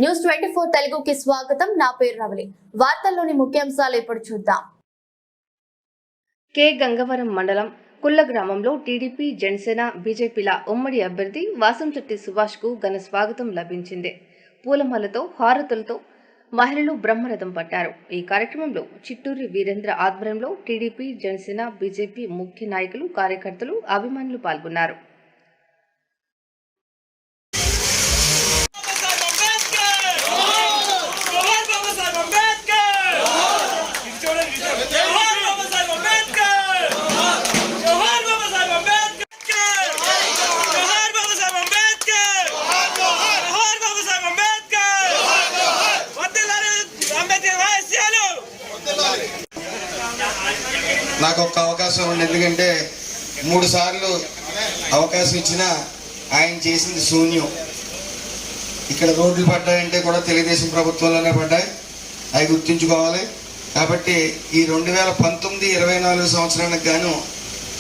News 24 తెలుగుకి స్వాగతం. నా పేరు రవలి. వార్తల్లోని ముఖ్యాంశాలు ఇప్పుడు చూద్దాం. కె గంగవరం మండలం కుల్ల గ్రామంలో టీడీపీ, జనసేన, బీజేపీల ఉమ్మడి అభ్యర్థి వాసంశెట్టి సుభాష్ కు ఘన స్వాగతం లభించింది. పూలమాలతో, హారతులతో మహిళలు బ్రహ్మరథం పట్టారు. ఈ కార్యక్రమంలో చిట్టూరి వీరేంద్ర ఆధ్వర్యంలో టీడీపీ, జనసేన, బీజేపీ ముఖ్య నాయకులు, కార్యకర్తలు, అభిమానులు పాల్గొన్నారు. నాకు ఒక్క అవకాశం ఉంది. ఎందుకంటే 3 సార్లు అవకాశం ఇచ్చినా ఆయన చేసింది శూన్యం. ఇక్కడ రోడ్లు పడ్డాయంటే కూడా తెలుగుదేశం ప్రభుత్వంలోనే పడ్డాయి, అవి గుర్తుంచుకోవాలి. కాబట్టి ఈ 2019-24 సంవత్సరానికి గాను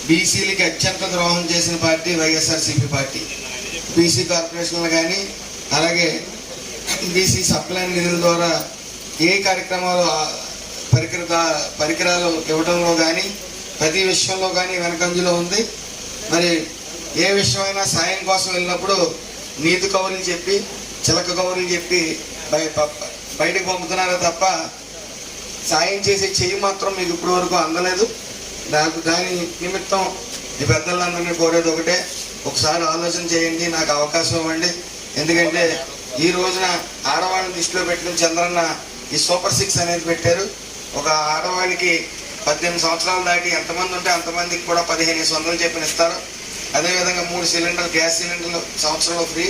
బీసీలకి అత్యంత ద్రోహం చేసిన పార్టీ వైఎస్ఆర్సీపీ పార్టీ. బీసీ కార్పొరేషన్లు కానీ, అలాగే బీసీ సప్లైన్ నిధుల ద్వారా ఏ కార్యక్రమాలు పరికరాలు ఇవ్వడంలో కానీ, ప్రతి విషయంలో కానీ వెనకంజలో ఉంది. మరి ఏ విషయమైనా సాయం కోసం వెళ్ళినప్పుడు నీతి కౌరులు చెప్పి, చిలక కౌరులు చెప్పి బయటకు పంపుతున్నారే తప్ప సాయం చేసే చెయ్యి మాత్రం మీకు ఇప్పటి వరకు అందలేదు. దాని నిమిత్తం ఈ పెద్దలందరినీ కోరేది ఒకటే, ఒకసారి ఆలోచన చేయండి, నాకు అవకాశం ఇవ్వండి. ఎందుకంటే ఈ రోజున ఆడవాళ్ళని దృష్టిలో పెట్టుకుని చంద్రన్న ఈ సూపర్ 6 అనేది పెట్టారు. ఒక ఆడవాళ్ళకి 18 సంవత్సరాలు దాటి ఎంతమంది ఉంటే అంతమందికి కూడా 1500 చెప్పిన ఇస్తారు. అదేవిధంగా 3 సిలిండర్లు, గ్యాస్ సిలిండర్లు సంవత్సరంలో ఫ్రీ,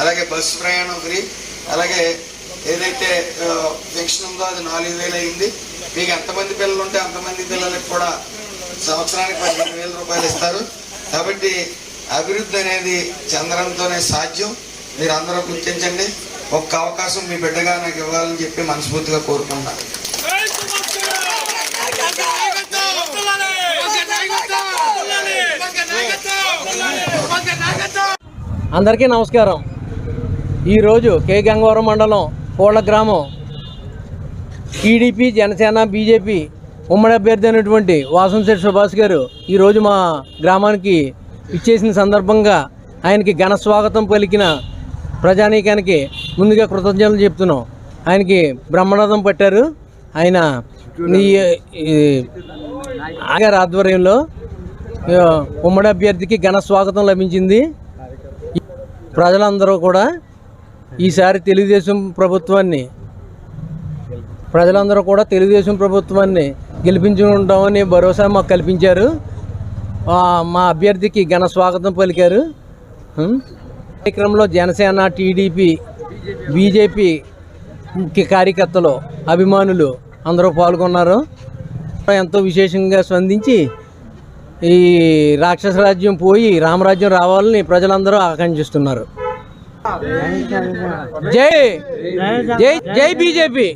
అలాగే బస్సు ప్రయాణం ఫ్రీ, అలాగే ఏదైతే పెన్షన్ ఉందో అది 4000 అయింది. మీకు ఎంతమంది పిల్లలు ఉంటే అంతమంది పిల్లలకు కూడా సంవత్సరానికి 15,000 రూపాయలు ఇస్తారు. కాబట్టి అభివృద్ధి అనేది చంద్రంతోనే సాధ్యం. మీరు అందరూ గుర్తించండి. ఒక్క అవకాశం మీ బిడ్డగా నాకు ఇవ్వాలని చెప్పి మనస్ఫూర్తిగా కోరుకుంటున్నాను. అందరికీ నమస్కారం. ఈరోజు కె గంగవరం మండలం కోళ్ళ గ్రామం టీడీపీ, జనసేన, బీజేపీ ఉమ్మడి అభ్యర్థి అయినటువంటి వాసంశెట్టి సుభాష్ గారు ఈరోజు మా గ్రామానికి ఇచ్చేసిన సందర్భంగా ఆయనకి ఘన స్వాగతం పలికిన ప్రజానీకానికి ముందుగా కృతజ్ఞతలు చెప్తున్నాం. ఆయనకి బ్రహ్మరథం పట్టారు. ఆయన గారి ఆధ్వర్యంలో ఉమ్మడి అభ్యర్థికి ఘన స్వాగతం లభించింది. ప్రజలందరూ కూడా ఈసారి తెలుగుదేశం ప్రభుత్వాన్ని గెలిపించుకుంటామని భరోసా మాకు కల్పించారు. మా అభ్యర్థికి ఘన స్వాగతం పలికారు. కార్యక్రమంలో జనసేన, టీడీపీ, బీజేపీ ముఖ్య కార్యకర్తలు, అభిమానులు అందరూ పాల్గొన్నారు. ఎంతో విశేషంగా స్పందించి ఈ రాక్షస రాజ్యం పోయి రామరాజ్యం రావాలని ప్రజలందరూ ఆకాంక్షిస్తున్నారు. జై జై జై బీజేపీ.